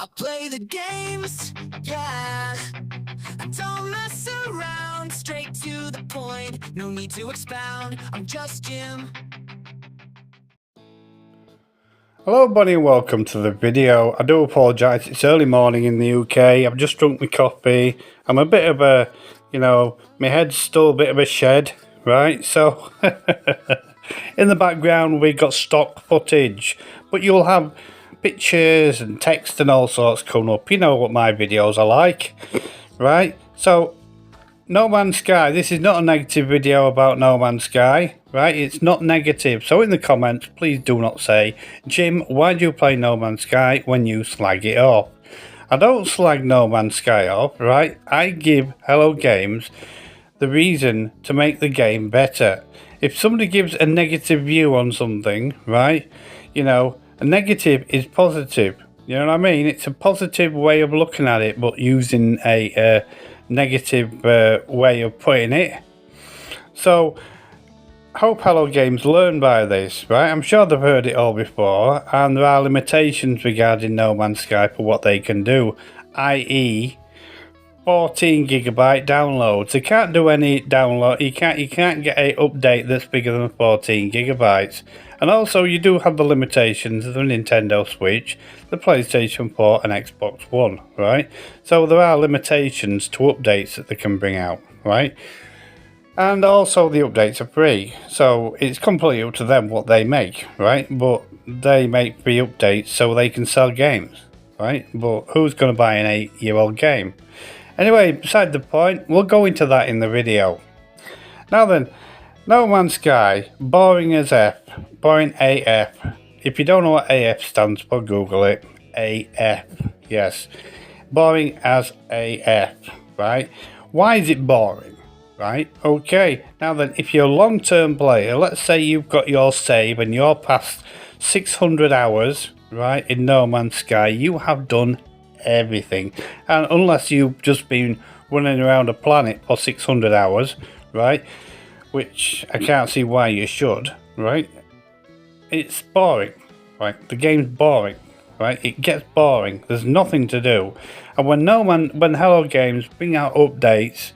I play the games, yeah. I don't mess around, straight to the point. No need to expound, I'm just Jim. Hello everybody and welcome to the video. I do apologise, it's early morning in the UK. I've just drunk my coffee. I'm a bit of a, my head's still a bit of a shed, right? So, in the background we got stock footage, but you'll have pictures and text and all sorts coming up. You know what my videos are like, right? So, No Man's Sky, this is not a negative video about No Man's Sky, right? It's not negative. So in the comments, please do not say, Jim, why do you play No Man's Sky when you slag it off? I don't slag No Man's Sky off, right? I give Hello Games the reason to make the game better. If somebody gives a negative view on something, right, a negative is positive. You know what I mean? It's a positive way of looking at it, but using a negative way of putting it. So, hope Hello Games learn by this, right? I'm sure they've heard it all before, and there are limitations regarding No Man's Sky for what they can do, i.e., 14 gigabyte downloads. You can't do any download. You can't get a update that's bigger than 14 gigabytes. And also, you do have the limitations of the Nintendo Switch, the PlayStation 4, and Xbox One, right? So there are limitations to updates that they can bring out, right? And also, the updates are free, so it's completely up to them what they make, right? But they make free updates so they can sell games, right? But who's going to buy an 8-year-old game? Anyway, beside the point, we'll go into that in the video. Now then, No Man's Sky, boring as F, boring AF. If you don't know what AF stands for, Google it. AF, yes. Boring as AF, right? Why is it boring, right? Okay, now then, if you're a long-term player, let's say you've got your save and you're past 600 hours, right, in No Man's Sky, you have done everything. And unless you've just been running around a planet for 600 hours, right, which I can't see why you should, right, it's boring, right, the game's boring, right, it gets boring, there's nothing to do. And when Hello Games bring out updates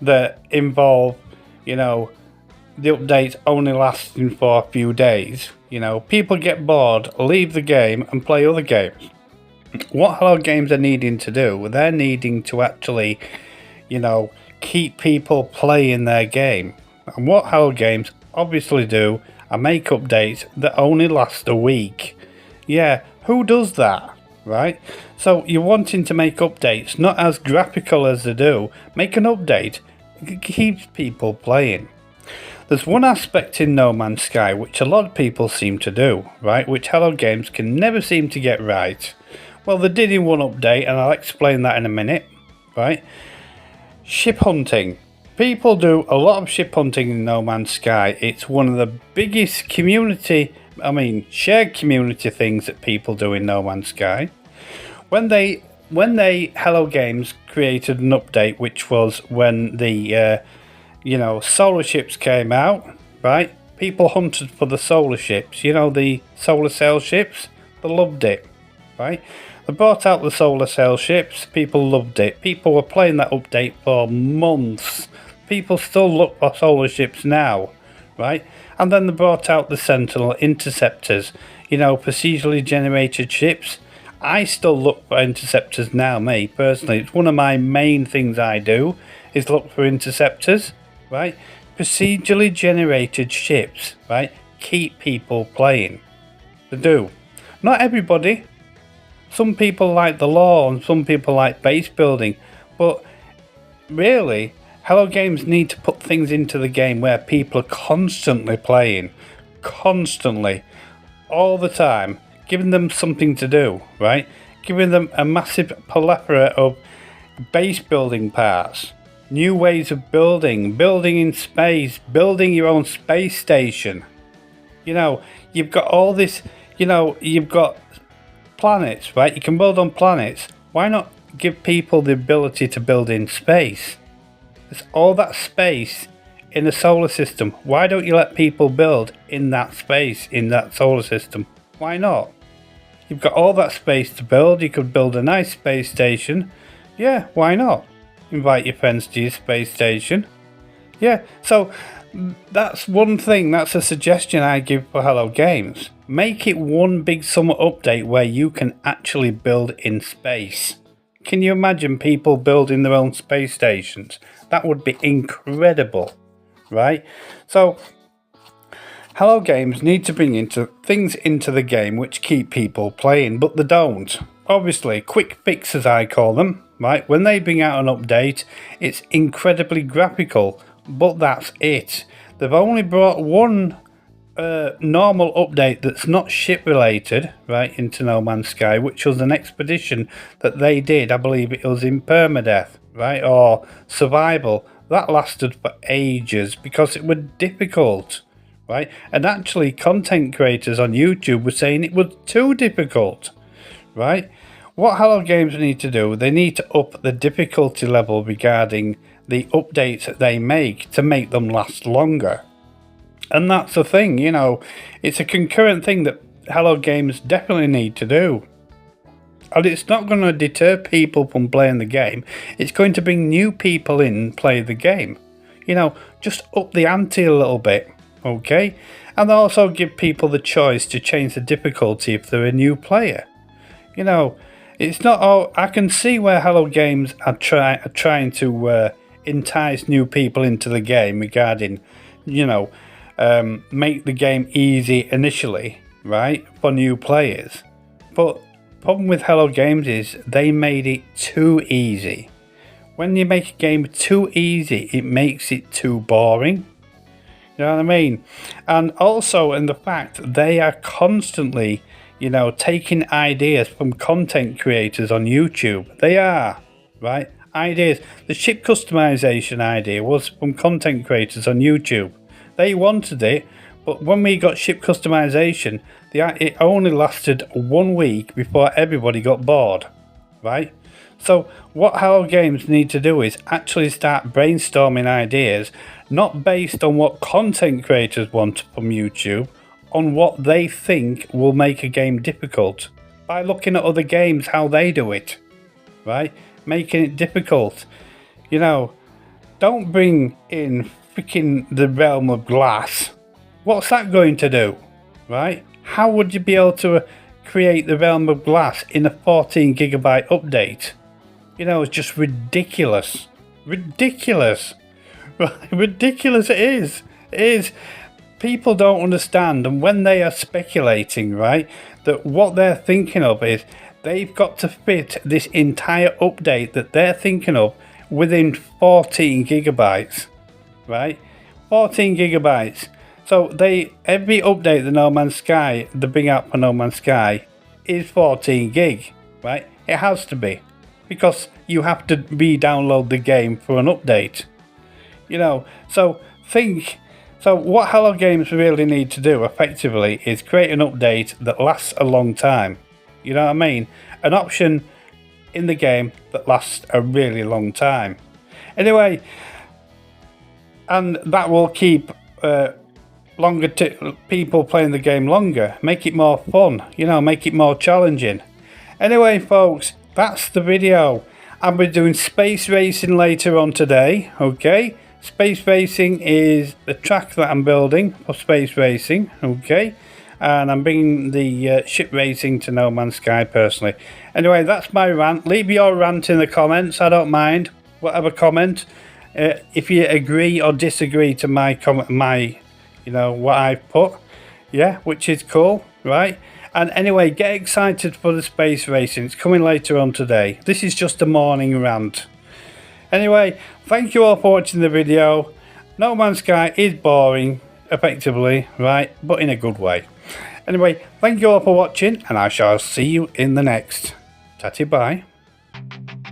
that involve, the updates only lasting for a few days, people get bored, leave the game and play other games. What Hello Games are needing to do, they're needing to actually, keep people playing their game. And what Hello Games obviously do are make updates that only last a week. Yeah, who does that, right? So you're wanting to make updates not as graphical as they do. Make an update that keeps people playing. There's one aspect in No Man's Sky which a lot of people seem to do, right? Which Hello Games can never seem to get right. Well, they did in one update, and I'll explain that in a minute, right? Ship hunting. People do a lot of ship hunting in No Man's Sky. It's one of the biggest shared community things that people do in No Man's Sky. When they Hello Games created an update, which was when the solar ships came out, right? People hunted for the solar ships, the solar sail ships. They loved it, right? They brought out the solar sail ships, people loved it. People were playing that update for months. People still look for solar ships now, right? And then they brought out the Sentinel interceptors, procedurally generated ships. I still look for interceptors now, me, personally. It's one of my main things I do, is look for interceptors, right? Procedurally generated ships, right? Keep people playing. They do. Not everybody. Some people like the lore and some people like base building, but really, Hello Games need to put things into the game where people are constantly playing, constantly, all the time, giving them something to do, right? Giving them a massive plethora of base building parts, new ways of building in space, building your own space station. You've got all this, you've got planets, right? You can build on planets. Why not give people the ability to build in space? There's all that space in the solar system. Why don't you let people build in that space, in that solar system? Why not? You've got all that space to build. You could build a nice space station. Yeah, why not? Invite your friends to your space station. Yeah, so that's one thing, that's a suggestion I give for Hello Games. Make it one big summer update where you can actually build in space. Can you imagine people building their own space stations? That would be incredible, right? So Hello Games need to bring things into the game which keep people playing, but they don't. Obviously, quick fixes I call them, right? When they bring out an update, it's incredibly graphical, but that's it. They've only brought one normal update that's not ship related, right, into No Man's Sky, which was an expedition that they did. I believe it was in permadeath, right, or survival. That lasted for ages because it was difficult, right? And actually, content creators on YouTube were saying it was too difficult, right? What Hello Games need to do, they need to up the difficulty level regarding the updates that they make to make them last longer. And that's the thing, you know, it's a concurrent thing that Hello Games definitely need to do. And it's not going to deter people from playing the game. It's going to bring new people in play the game. You know, just up the ante a little bit, okay? And also give people the choice to change the difficulty if they're a new player. You know, it's not all... I can see where Hello Games are trying to entice new people into the game regarding, you know, make the game easy initially, right, for new players. But problem with Hello Games is they made it too easy. When you make a game too easy, it makes it too boring. You know what I mean? And also in the fact they are constantly, you know, taking ideas from content creators on YouTube. They are, right? Ideas. The ship customization idea was from content creators on YouTube. They wanted it, but when we got ship customization, it only lasted 1 week before everybody got bored, right? So what Hello Games need to do is actually start brainstorming ideas, not based on what content creators want from YouTube, on what they think will make a game difficult, by looking at other games, how they do it, right? Making it difficult. You know, don't bring in freaking the Realm of Glass. What's that going to do, right? How would you be able to create the Realm of Glass in a 14GB update? You know, it's just ridiculous. Ridiculous. Right? Ridiculous it is. It is. People don't understand, and when they are speculating, right, that what they're thinking of is they've got to fit this entire update that they're thinking of within 14GB. Right, 14GB. So every update the No Man's Sky, the big app for No Man's Sky, is 14 gig, right? It has to be, because you have to re-download the game for an update. You know, so what Hello Games really need to do effectively is create an update that lasts a long time. You know what I mean? An option in the game that lasts a really long time. Anyway. And that will keep people playing the game longer, make it more fun, you know, make it more challenging. Anyway, folks, that's the video. I'll be doing space racing later on today, okay? Space racing is the track that I'm building for space racing, okay? And I'm bringing the ship racing to No Man's Sky personally. Anyway, that's my rant. Leave your rant in the comments, I don't mind. Whatever comment. If you agree or disagree to my comment, you know, what I've put, yeah, which is cool, right? And anyway, get excited for the space racing. It's coming later on today. This is just a morning rant. Anyway, thank you all for watching the video. No Man's Sky is boring, effectively, right? But in a good way. Anyway, thank you all for watching, and I shall see you in the next. Tatty bye.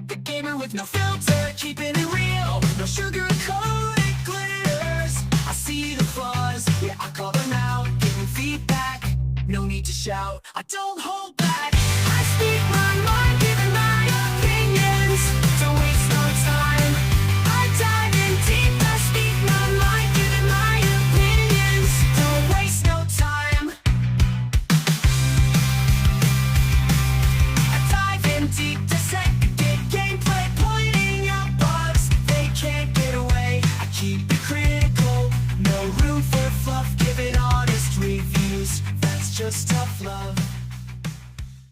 The gamer with no filter, keeping it real. No sugar coated glitters. I see the flaws, yeah, I call them out. Giving feedback, no need to shout. I don't hold